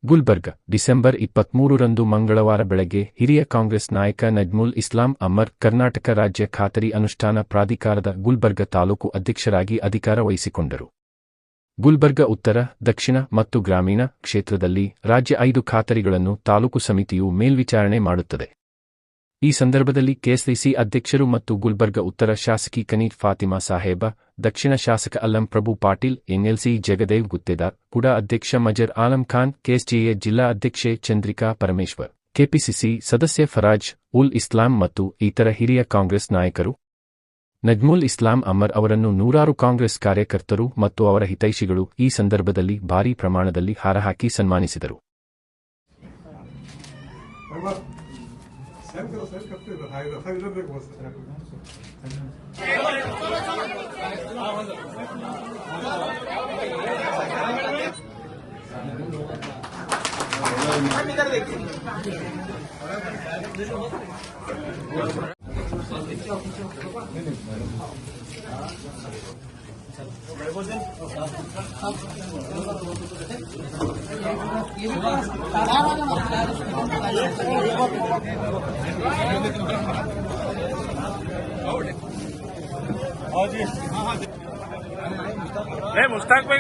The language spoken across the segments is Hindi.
ಗುಲ್ಬರ್ಗ ಡಿಸೆಂಬರ್ 23ರಂದು ಮಂಗಳವಾರ ಬೆಳಗ್ಗೆ ಹಿರಿಯ ಕಾಂಗ್ರೆಸ್ ನಾಯಕ ನಜ್ಮುಲ್ ಇಸ್ಲಾಂ ಅಮರ್ ಕರ್ನಾಟಕ ರಾಜ್ಯ ಖಾತರಿ ಅನುಷ್ಠಾನ ಪ್ರಾಧಿಕಾರದ ಗುಲ್ಬರ್ಗ ತಾಲೂಕು ಅಧ್ಯಕ್ಷರಾಗಿ ಅಧಿಕಾರ ವಹಿಸಿಕೊಂಡರು. ಗುಲ್ಬರ್ಗ ಉತ್ತರ, ದಕ್ಷಿಣ ಮತ್ತು ಗ್ರಾಮೀಣ ಕ್ಷೇತ್ರದಲ್ಲಿ ರಾಜ್ಯ 5 ಖಾತರಿಗಳನ್ನು ತಾಲೂಕು ಸಮಿತಿಯು ಮೇಲ್ವಿಚಾರಣೆ ಮಾಡುತ್ತದೆ. ಈ ಸಂದರ್ಭದಲ್ಲಿ ಕೆಎಸ್ಸಿಸಿ ಅಧ್ಯಕ್ಷರು ಮತ್ತು ಗುಲ್ಬರ್ಗ ಉತ್ತರ ಶಾಸಕಿ ಕನೀರ್ ಫಾತಿಮಾ ಸಾಹೇಬ, ದಕ್ಷಿಣ ಶಾಸಕ ಅಲ್ಲಂ ಪ್ರಭು ಪಾಟೀಲ್, ಎನ್ಎಲ್ಸಿ ಜಗದೇವ್ ಗುತ್ತೇದಾರ್, ಕೂಡ ಅಧ್ಯಕ್ಷ ಮಜರ್ ಆಲಂ ಖಾನ್, ಕೆಎಸ್ಜಿಎ ಜಿಲ್ಲಾ ಅಧ್ಯಕ್ಷೆ ಚಂದ್ರಿಕಾ ಪರಮೇಶ್ವರ್, ಕೆಪಿಸಿಸಿ ಸದಸ್ಯ ಫರಾಜ್ ಉಲ್ ಇಸ್ಲಾಂ ಮತ್ತು ಇತರ ಹಿರಿಯ ಕಾಂಗ್ರೆಸ್ ನಾಯಕರು, ನಜ್ಮುಲ್ ಇಸ್ಲಾಂ ಅಮರ್ ಅವರನ್ನು ನೂರಾರು ಕಾಂಗ್ರೆಸ್ ಕಾರ್ಯಕರ್ತರು ಮತ್ತು ಅವರ ಹಿತೈಷಿಗಳು ಈ ಸಂದರ್ಭದಲ್ಲಿ ಭಾರೀ ಪ್ರಮಾಣದಲ್ಲಿ ಹಾರಹಾಕಿ ಸನ್ಮಾನಿಸಿದರು. मुश्ताक भाई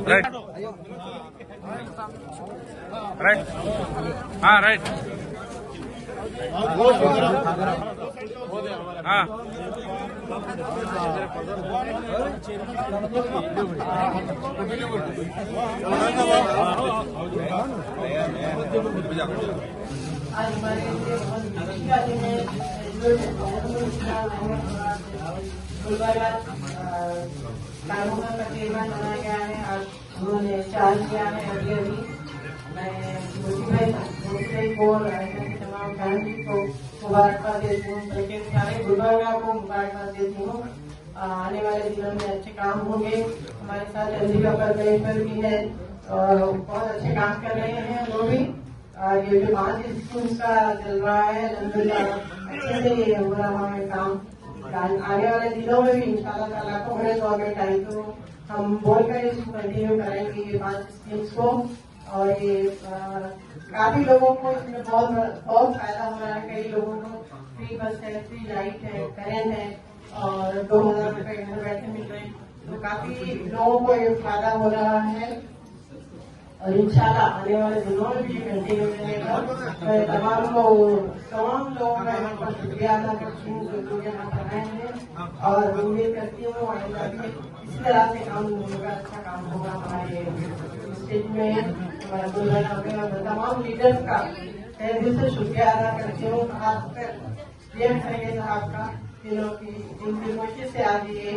राइट राइट हाँ राइट हाँ आज हमारे गुलबर्गा तालुका का चेयरमैन बनाया गया है। आज उन्होंने चार्ज किया है। अभी मैं मोदी को तमाम फैमिली को मुबारकबाद देती हूँ, बल्कि सारे गुलबर्गा को मुबारकबाद देती हूँ। आने वाले दिनों में अच्छे काम होंगे। हमारे साथ चंद्रिका परमेश्वर भी है और बहुत अच्छे काम कर रहे हैं वो भी। ये जो 5 स्कूल का चल रहा है अच्छे से ये हो रहा है काम। आने वाले दिनों में भी इंशाल्लाह ताला कांग्रेस गवर्नमेंट आई तो हम बोलकर इसको कंटिन्यू करेंगे ये 5 स्कीम्स को। और ये काफी लोगों को इसमें बहुत फायदा हो रहा है। कई लोगों को फ्री बस है, फ्री लाइट है, करेंट है और 2000 रुपए घर बैठे मिल रहे हैं। तो काफी लोगों को ये फायदा हो रहा है और इंशाल्लाह आने वाले दिनों में भी कंटिन्यू रहेगा। मैं तमाम लोगों का यहाँ पर शुक्रिया अदा करती हूँ जो यहाँ पर आए हैं और उम्मीद करती हूँ इस तरह से काम होगा, अच्छा काम होगा हमारे स्टेट में, हमारे गुलबर्गा में। और तमाम लीडर्स का दिल से शुक्रिया अदा करती हूँ, खासकर पीएम साहब का जिनकी कोशिश से आज ये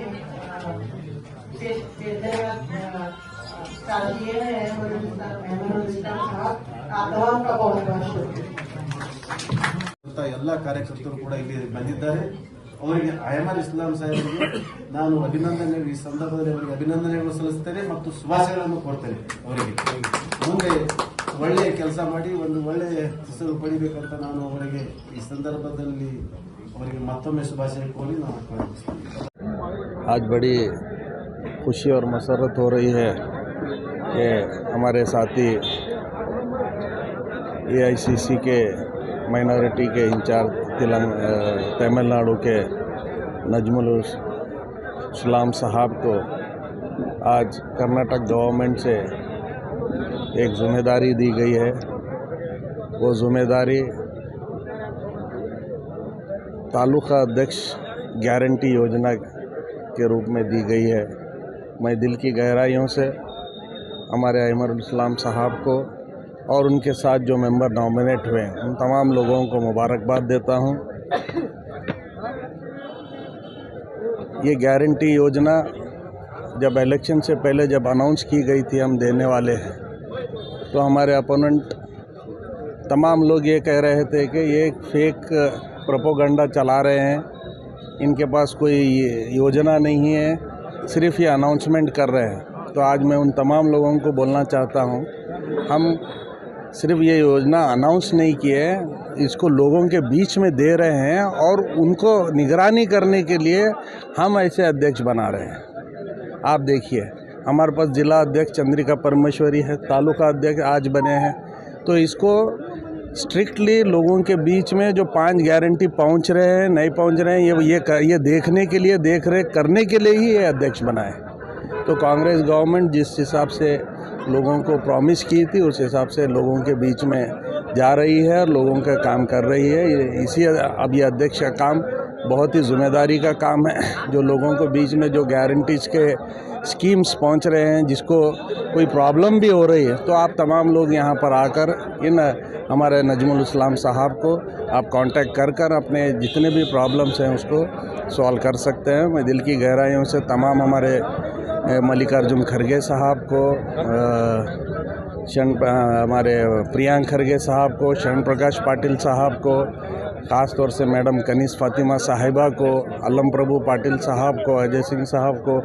ಎಲ್ಲ ಕಾರ್ಯಕರ್ತರು ಕೂಡ ಇಲ್ಲಿ ಬಂದಿದ್ದಾರೆ. ಅವರಿಗೆ ಅಹಮದ್ ಇಸ್ಲಾಂ ಸಾಹೇಬರಿಗೆ ನಾನು ಈ ಸಂದರ್ಭದಲ್ಲಿ ಅವರಿಗೆ ಅಭಿನಂದನೆಗಳು ಸಲ್ಲಿಸುತ್ತೇನೆ ಮತ್ತು ಶುಭಾಶಯಗಳನ್ನು ಕೊಡ್ತೇನೆ. ಅವರಿಗೆ ಮುಂದೆ ಒಳ್ಳೆಯ ಕೆಲಸ ಮಾಡಿ ಒಂದು ಒಳ್ಳೆಯ ಹೆಸರು ಪಡಿಬೇಕಂತ ನಾನು ಅವರಿಗೆ ಈ ಸಂದರ್ಭದಲ್ಲಿ ಅವರಿಗೆ ಮತ್ತೊಮ್ಮೆ ಶುಭಾಶಯ ಕೋರಿ ನಾನು आज बड़ी खुशी और मसरत हो रही है कि हमारे साथी एआईसीसी के माइनॉरिटी के इंचार्ज तमिलनाडु के नजमुल इस्लाम साहब को आज कर्नाटक गवर्नमेंट से एक ज़िम्मेदारी दी गई है। वो ज़िम्मेदारी तालुका अध्यक्ष गारंटी योजना के रूप में दी गई है। मैं दिल की गहराइयों से हमारे अहमद इस्लाम साहब को और उनके साथ जो मेंबर नॉमिनेट हुए उन तमाम लोगों को मुबारकबाद देता हूं। ये गारंटी योजना जब इलेक्शन से पहले जब अनाउंस की गई थी हम देने वाले हैं, तो हमारे अपोनेंट तमाम लोग ये कह रहे थे कि ये एक फेक प्रोपोगंडा चला रहे हैं, इनके पास कोई योजना नहीं है, सिर्फ ये अनाउंसमेंट कर रहे हैं। तो आज मैं उन तमाम लोगों को बोलना चाहता हूं, हम सिर्फ ये योजना अनाउंस नहीं की है, इसको लोगों के बीच में दे रहे हैं और उनको निगरानी करने के लिए हम ऐसे अध्यक्ष बना रहे हैं। आप देखिए, हमारे पास जिला अध्यक्ष चंद्रिका परमेश्वरी है, तालुका अध्यक्ष आज बने हैं। तो इसको स्ट्रिक्टली लोगों के बीच में जो 5 गारंटी पहुंच रहे हैं नहीं पहुंच रहे हैं, ये देखने के लिए, देख रेख करने के लिए ही ये अध्यक्ष बनाए। तो कांग्रेस गवर्नमेंट जिस हिसाब से लोगों को प्रॉमिस की थी उस हिसाब से लोगों के बीच में जा रही है और लोगों का काम कर रही है। इसी अब ये अध्यक्ष का काम बहुत ही जिम्मेदारी का काम है। जो लोगों के बीच में जो गारंटीज के स्कीम्स पहुंच रहे हैं, जिसको कोई प्रॉब्लम भी हो रही है, तो आप तमाम लोग यहाँ पर आकर इन हमारे नजमुल इस्लाम साहब को आप कांटेक्ट कर अपने जितने भी प्रॉब्लम्स हैं उसको सॉल्व कर सकते हैं। मैं दिल की गहराइयों से तमाम हमारे मल्लिकार्जुन खड़गे साहब को, हमारे प्रियांक खड़गे साहब को, शरण प्रकाश पाटिल साहब को, ख़ास तौर से मैडम कनीस फातिमा साहिबा को, अलम प्रभु पाटिल साहब को, अजय सिंह साहब को,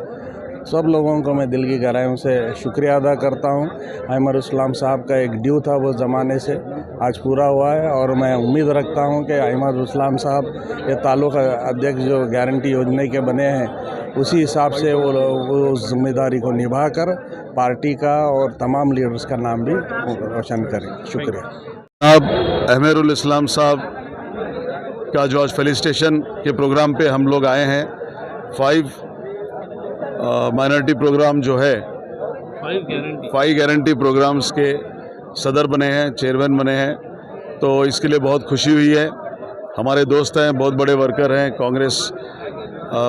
सब लोगों को मैं दिल की गहराइयों से शुक्रिया अदा करता हूं। अहमद इस्लाम साहब का एक ड्यू था वो ज़माने से आज पूरा हुआ है और मैं उम्मीद रखता हूं कि अहमद इस्लाम साहब ये तालुका अध्यक्ष जो गारंटी योजना के बने हैं उसी हिसाब से वो उस जिम्मेदारी को निभाकर पार्टी का और तमाम लीडर्स का नाम भी रोशन करें। शुक्रिया। अब अहमद इस्लाम साहब का जो आज फेलिसिटेशन के प्रोग्राम पे हम लोग आए हैं, 5 माइनॉरिटी प्रोग्राम जो है 5 गारंटी प्रोग्राम्स के सदर बने हैं, चेयरमैन बने हैं, तो इसके लिए बहुत खुशी हुई है। हमारे दोस्त हैं, बहुत बड़े वर्कर हैं, कांग्रेस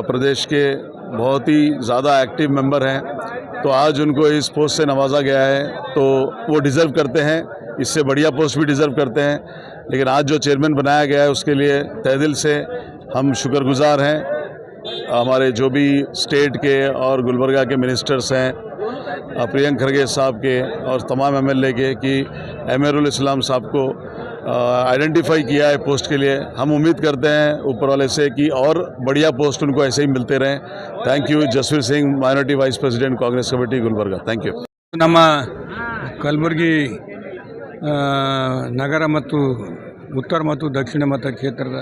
प्रदेश के बहुत ही ज़्यादा एक्टिव मेंबर हैं, तो आज उनको इस पोस्ट से नवाजा गया है तो वो डिज़र्व करते हैं, इससे बढ़िया पोस्ट भी डिज़र्व करते हैं। लेकिन आज जो चेयरमैन बनाया गया है उसके लिए तहे दिल से हम शुक्रगुजार हैं। हमारे जो भी स्टेट के और गुलबर्गा के मिनिस्टर्स हैं, प्रियंक खड़गे साहब के और तमाम एमएलए के, कि अहमद इस्लाम साहब को आइडेंटिफाई किया है पोस्ट के लिए। हम उम्मीद करते हैं ऊपर वाले से कि और बढ़िया पोस्ट उनको ऐसे ही मिलते रहें। Thank you. Jasvir Singh, minority vice president, Congress committee, Gulbarga. Thank you. ನಮ್ಮ ಕಲಬುರಗಿ ನಗರ ಮತ್ತು ಉತ್ತರ ಮತ್ತು ದಕ್ಷಿಣ ಮತಕ್ಷೇತ್ರದ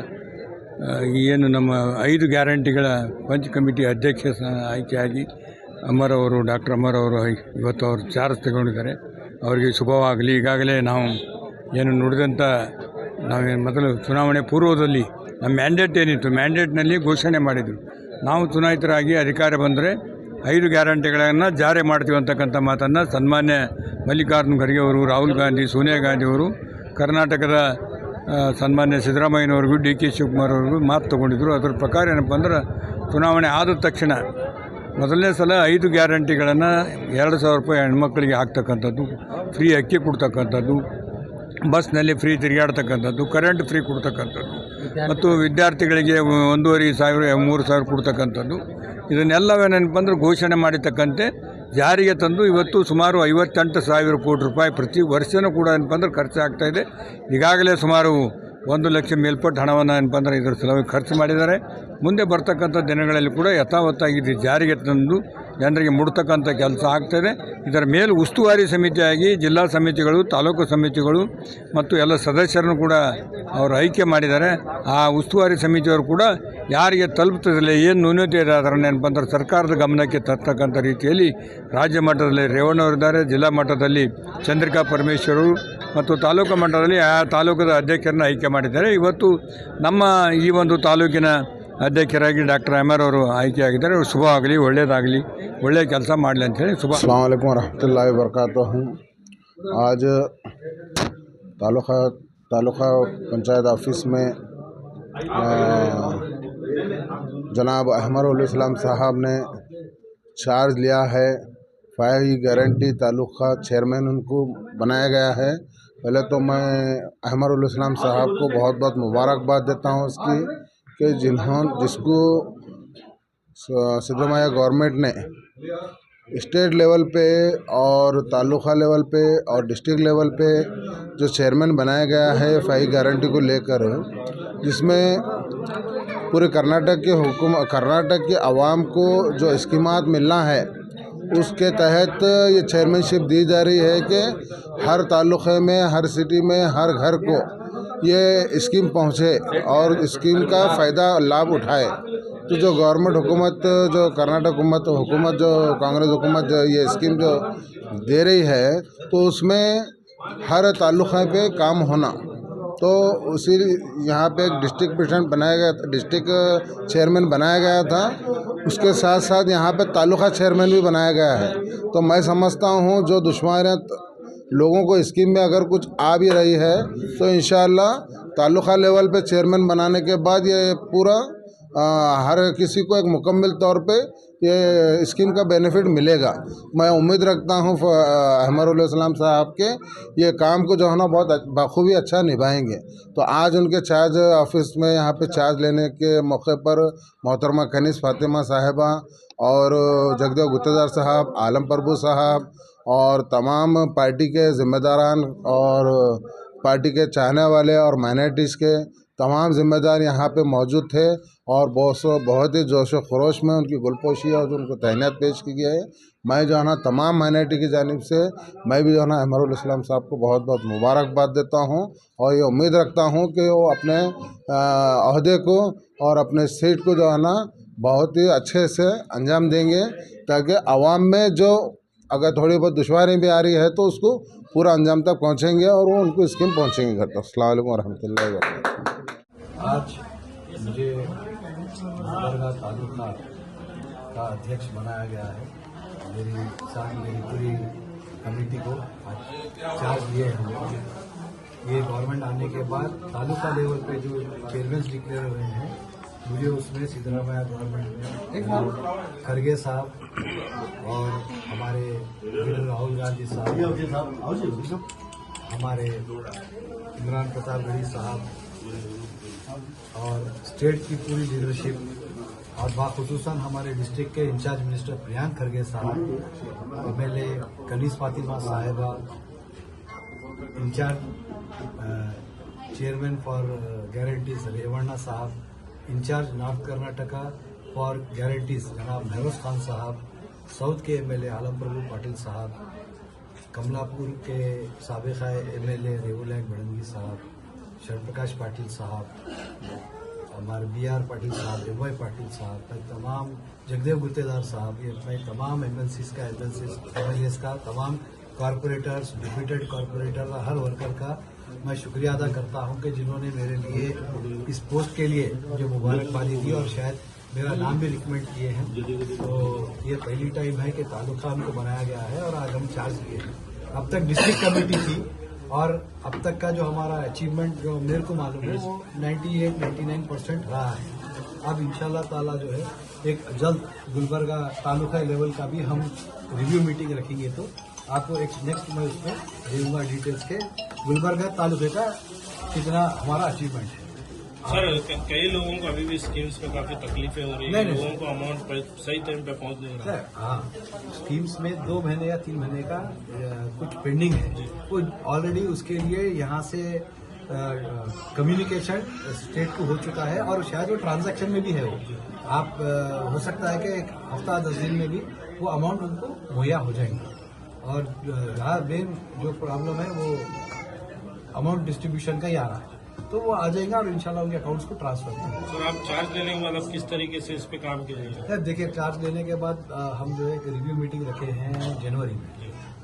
ಏನು ನಮ್ಮ 5 ಗ್ಯಾರಂಟಿಗಳ ಪಂಚ್ ಕಮಿಟಿ ಅಧ್ಯಕ್ಷ ಆಯ್ಕೆಯಾಗಿ ಅಮರ್ ಅವರು, ಡಾಕ್ಟರ್ ಅಮರ್ ಅವರು ಇವತ್ತು ಅವರು ಚಾರ್ಜ್ ತಗೊಂಡಿದ್ದಾರೆ. ಅವರಿಗೆ ಶುಭವಾಗಲಿ. ಈಗಾಗಲೇ ನಾವು ಏನು ನುಡಿದಂಥ ನಾವೇನು ಮೊದಲು ಚುನಾವಣೆ ಪೂರ್ವದಲ್ಲಿ ನಮ್ಮ ಮ್ಯಾಂಡೇಟ್ ಏನಿತ್ತು, ಮ್ಯಾಂಡೇಟ್ನಲ್ಲಿ ಘೋಷಣೆ ಮಾಡಿದರು, ನಾವು ಚುನಾಯಿತರಾಗಿ ಅಧಿಕಾರ ಬಂದರೆ 5 ಗ್ಯಾರಂಟಿಗಳನ್ನು ಜಾರಿ ಮಾಡ್ತೀವಿ ಅಂತಕ್ಕಂಥ ಮಾತನ್ನು ಸನ್ಮಾನ್ಯ ಮಲ್ಲಿಕಾರ್ಜುನ್ ಖರ್ಗೆ ಅವರು, ರಾಹುಲ್ ಗಾಂಧಿ, ಸೋನಿಯಾ ಗಾಂಧಿ ಅವರು, ಕರ್ನಾಟಕದ ಸನ್ಮಾನ್ಯ ಸಿದ್ದರಾಮಯ್ಯನವ್ರಿಗೂ, ಡಿ ಕೆ ಶಿವಕುಮಾರ್ ಅವ್ರಿಗೂ ಮಾತು ತೊಗೊಂಡಿದ್ರು. ಅದರ ಪ್ರಕಾರ ಏನಪ್ಪ ಅಂದ್ರೆ ಚುನಾವಣೆ ಆದ ತಕ್ಷಣ ಮೊದಲನೇ ಸಲ 5 ಗ್ಯಾರಂಟಿಗಳನ್ನು 2,000 ರೂಪಾಯಿ ಹೆಣ್ಮಕ್ಳಿಗೆ ಹಾಕ್ತಕ್ಕಂಥದ್ದು, ಫ್ರೀ ಅಕ್ಕಿ ಕೊಡ್ತಕ್ಕಂಥದ್ದು, ಬಸ್ನಲ್ಲಿ ಫ್ರೀ ತಿರುಗಾಡ್ತಕ್ಕಂಥದ್ದು, ಕರೆಂಟ್ ಫ್ರೀ ಕೊಡ್ತಕ್ಕಂಥದ್ದು ಮತ್ತು ವಿದ್ಯಾರ್ಥಿಗಳಿಗೆ 1,500 3,000 ಕೊಡ್ತಕ್ಕಂಥದ್ದು, ಇದನ್ನೆಲ್ಲವೇನೇನಪ್ಪ ಅಂದ್ರೆ ಘೋಷಣೆ ಮಾಡಿರ್ತಕ್ಕಂತೆ ಜಾರಿಗೆ ತಂದು ಇವತ್ತು ಸುಮಾರು 58,000 ಕೋಟಿ ರೂಪಾಯಿ ಪ್ರತಿ ವರ್ಷವೂ ಕೂಡ ಏನಪ್ಪ ಅಂದ್ರೆ ಖರ್ಚಾಗ್ತಾಯಿದೆ. ಈಗಾಗಲೇ ಸುಮಾರು 1 ಲಕ್ಷ ಮೇಲ್ಪಟ್ಟು ಹಣವನ್ನು ಏನಪ್ಪ ಅಂದ್ರೆ ಇದರ ಸಲುವಾಗಿ ಖರ್ಚು ಮಾಡಿದ್ದಾರೆ. ಮುಂದೆ ಬರ್ತಕ್ಕಂಥ ದಿನಗಳಲ್ಲಿ ಕೂಡ ಯಥಾವತ್ತಾಗಿ ಜಾರಿಗೆ ತಂದು ಜನರಿಗೆ ಮುಡ್ತಕ್ಕಂಥ ಕೆಲಸ ಆಗ್ತಾಯಿದೆ. ಇದರ ಮೇಲೆ ಉಸ್ತುವಾರಿ ಸಮಿತಿಯಾಗಿ ಜಿಲ್ಲಾ ಸಮಿತಿಗಳು, ತಾಲೂಕು ಸಮಿತಿಗಳು ಮತ್ತು ಎಲ್ಲ ಸದಸ್ಯರನ್ನು ಕೂಡ ಅವರು ಆಯ್ಕೆ ಮಾಡಿದ್ದಾರೆ. ಆ ಉಸ್ತುವಾರಿ ಸಮಿತಿಯವರು ಕೂಡ ಯಾರಿಗೆ ತಲುಪ್ತದಿಲ್ಲ, ಏನು ನ್ಯೂನತೆ ಇದೆ ಅದನ್ನು ಏನಪ್ಪ ಅಂದ್ರೆ ಸರ್ಕಾರದ ಗಮನಕ್ಕೆ ತರ್ತಕ್ಕಂಥ ರೀತಿಯಲ್ಲಿ ರಾಜ್ಯ ಮಟ್ಟದಲ್ಲಿ ರೇವಣ್ಣವರಿದ್ದಾರೆ, ಜಿಲ್ಲಾ ಮಟ್ಟದಲ್ಲಿ ಚಂದ್ರಿಕಾ ಪರಮೇಶ್ವರರು ಮತ್ತು ತಾಲೂಕು ಮಟ್ಟದಲ್ಲಿ ಆ ತಾಲೂಕದ ಅಧ್ಯಕ್ಷರನ್ನು ಆಯ್ಕೆ ಮಾಡಿದ್ದಾರೆ. ಇವತ್ತು ನಮ್ಮ ಈ ಒಂದು ತಾಲೂಕಿನ ಅಧ್ಯಕ್ಷರಾಗಿ ಡಾಕ್ಟರ್ ಅಮರ್ ಅವರು ಆಯ್ಕೆಯಾಗಿದ್ದಾರೆ. ಶುಭವಾಗಲಿ, ಒಳ್ಳೆಯದಾಗಲಿ, ಒಳ್ಳೆಯ ಕೆಲಸ ಮಾಡಲಿ ಅಂತ ಹೇಳಿ ಶುಭ. अस्सलाम वालेकुम रहमतुल्लाहि वबरकातुहू। आज तालुका पंचायत ऑफिस में जनाब अहमद इस्लाम साहब ने चार्ज लिया है। 5 गारंटी तालुका चेयरमैन उनको बनाया गया है। पहले तो मैं अहमद इस्लाम साहब को बहुत बहुत मुबारकबाद देता हूँ उसकी कि जिसको सिद्धरामैया गवर्नमेंट ने स्टेट लेवल पे और तालुका लेवल पे और डिस्ट्रिक्ट लेवल पे जो चेयरमैन बनाया गया है 5 गारंटी को लेकर, जिसमें पूरे कर्नाटक के आवाम को जो स्कीमात मिलना है उसके तहत ये चेयरमैनशिप दी जा रही है कि हर तालुक़े में, हर सिटी में, हर घर को ये स्कीम पहुँचे और स्कीम का फ़ायदा लाभ उठाए। तो जो गवर्नमेंट हुकूमत, जो कर्नाटक हुकूमत, जो कांग्रेस हुकूमत जो ये स्कीम जो दे रही है, तो उसमें हर तालुक़े पे काम होना, तो उसी यहाँ पे एक डिस्ट्रिक्ट प्रेसिडेंट बनाया गया, डिस्ट्रिक्ट चेयरमैन बनाया गया था। उसके साथ साथ यहाँ पे तालुका चेयरमैन भी बनाया गया है। तो मैं समझता हूँ जो दुश्वारियाँ लोगों को स्कीम में अगर कुछ आ भी रही है तो इंशाअल्लाह तालुका लेवल पे चेयरमैन बनाने के बाद ये पूरा हर किसी को एक मुकम्मल तौर पे ये स्कीम का बेनिफिट मिलेगा। मैं उम्मीद रखता हूँ अहमद इस्लाम साहब के ये काम को जो है ना बहुत बखूबी अच्छा निभाएंगे। तो आज उनके चार्ज ऑफिस में यहाँ पे चार्ज लेने के मौके पर मोहतरमा कनीस फातिमा साहिबा और जगदेव गुत्तेदार साहब, आलम प्रभु साहब और तमाम पार्टी के ज़िम्मेदारान और पार्टी के चाहने वाले और माइनॉरिटीज़ के तमाम ज़िम्मेदार यहाँ पे मौजूद थे और बहुत ही जोश व खरोश में उनकी गुलपोशी और उनको तहनीत पेश की गई है। मैं जो है ना तमाम माइनॉरिटी की जानिब से मैं भी जो है ना अहमद इस्लाम साहब को बहुत बहुत मुबारकबाद देता हूँ और ये उम्मीद रखता हूँ कि वो अपने अहदे को और अपने सीट को जो है ना बहुत ही अच्छे से अंजाम देंगे, ताकि आवाम में जो अगर थोड़ी बहुत दुश्वारी भी आ रही है तो उसको पूरा अंजाम तक पहुँचेंगे और वो उनको स्कीम पहुँचेंगे घर तक। अस्सलाम वालेकुम वरहमतुल्लाहि वबरकातुहू। आज मुझे गुलबर्गा तालुका का अध्यक्ष बनाया गया है। मेरी पूरी कमेटी को आज चार्ज लिए हम लोग। ये गवर्नमेंट आने के बाद तालुका लेवल पे जो चेयरमैन डिक्लेयर हुए हैं, मुझे उसमें सिद्धरामैया गवर्नमेंट में खड़गे साहब और हमारे लीडर राहुल गांधी साहब, हमारे इमरान प्रताप गढ़ी साहब और स्टेट की पूरी लीडरशिप और बाखुसूसन हमारे डिस्ट्रिक्ट के इंचार्ज मिनिस्टर प्रियांक खड़गे साहब, एमएलए कनीस फातिमा साहिबा, incharge chairman for guarantees Revanna साहब, incharge north Karnataka for guarantees जनाब महरोज खान साहब, साउथ के एमएलए आलम प्रभु पाटिल साहब, कमलापुर के साबिका एमएलए रेवुलैंग बड़ंगी साहब, शरप्रकाश पाटिल साहब, हमारे बीआर पाटिल साहब, एमवाई पाटिल साहब, मैं तमाम जगदेव गुत्तेदार साहब, ये मैं तमाम एमएलएस का तमाम कॉरपोरेटर्स, डिप्यूटेड कॉरपोरेटर, हर वर्कर का मैं शुक्रिया अदा करता हूं कि जिन्होंने मेरे लिए इस पोस्ट के लिए मुझे मुबारकबादी दी और शायद मेरा नाम भी रिकमेंड किए हैं। तो ये पहली टाइम है कि तालुका हमको बनाया गया है और आज हम चार्ज लिए हैं। अब तक डिस्ट्रिक्ट कमेटी थी और अब तक का जो हमारा अचीवमेंट जो मेरे को मालूम है वो 98-99% रहा है। अब इंशाल्लाह ताला जो है एक जल्द गुलबर्गा तालुका लेवल का भी हम रिव्यू मीटिंग रखेंगे, तो आपको एक नेक्स्ट मैं उसमें दूंगा डिटेल्स के गुलबर्गा तालुके का कितना हमारा अचीवमेंट है। सर, कई लोगों को अभी भी स्कीम्स में काफी तकलीफें हो रही है, लोगों को अमाउंट सही टाइम पे पहुंच नहीं रहा है। हाँ, स्कीम्स में 2 महीने या 3 महीने का कुछ पेंडिंग है, वो ऑलरेडी उसके लिए यहाँ से कम्युनिकेशन स्टेट को हो चुका है और शायद वो ट्रांजैक्शन में भी है। वो आप हो सकता है कि एक हफ्ता 10 दिन में भी वो अमाउंट उनको मुहैया हो जाएंगे। और मेन जो प्रॉब्लम है वो अमाउंट डिस्ट्रीब्यूशन का ही आ रहा है, तो वो आ जाएगा और इंशाल्लाह उनके अकाउंट्स को ट्रांसफर करेंगे। सर, आप चार्ज लेने के बाद अब किस तरीके से इस पे काम कीजिएगा? देखिए, चार्ज लेने के बाद हम जो है एक रिव्यू मीटिंग रखे हैं जनवरी में।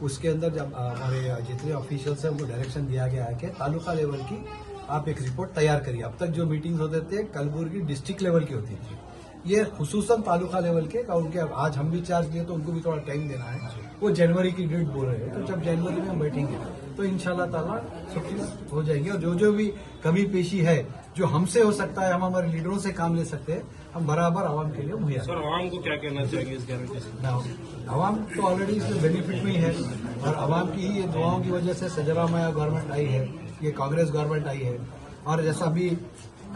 उसके अंदर जब हमारे जितने ऑफिशियल्स हैं उनको डायरेक्शन दिया गया है कि तालुका लेवल की आप एक रिपोर्ट तैयार करिए। अब तक जो मीटिंग्स होते थे कलबुर्गी डिस्ट्रिक्ट लेवल की होती थी, ये खुसूसन तालुका लेवल के उनके आज हम भी चार्ज लिए तो उनको भी थोड़ा टाइम देना है। वो जनवरी की डेट बोल रहे हैं, तो जब जनवरी में हम बैठेंगे तो इंशाल्लाह ताला सब चीज हो जाएंगे और जो भी कमी पेशी है जो हमसे हो सकता है, हम हमारे लीडरों से काम ले सकते हैं, हम बराबर आवाम के लिए मुहैया। सर, आवाम को क्या कहना चाहिए इस गारंटी से? आवाम तो ऑलरेडी इसमें बेनिफिट में ही है और आवाम की ही दुआओं की वजह से सिद्धरामैया गवर्नमेंट आई है, ये कांग्रेस गवर्नमेंट आई है। और जैसा भी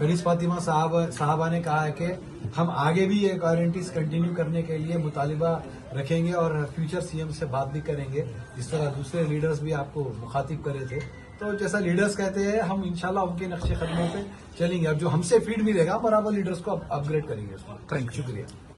कनीस फातिमा साहबा ने कहा है कि हम आगे भी ये गारंटीज कंटिन्यू करने के लिए मुतालिबा रखेंगे और फ्यूचर सीएम से बात भी करेंगे, जिस तरह दूसरे लीडर्स भी आपको मुखातिब करे थे। तो जैसा लीडर्स कहते हैं हम इंशाल्लाह उनके नक्शे कदमों पे चलेंगे। अब जो हमसे फीड मिलेगा बराबर लीडर्स को अपग्रेड करेंगे। थैंक यू, शुक्रिया।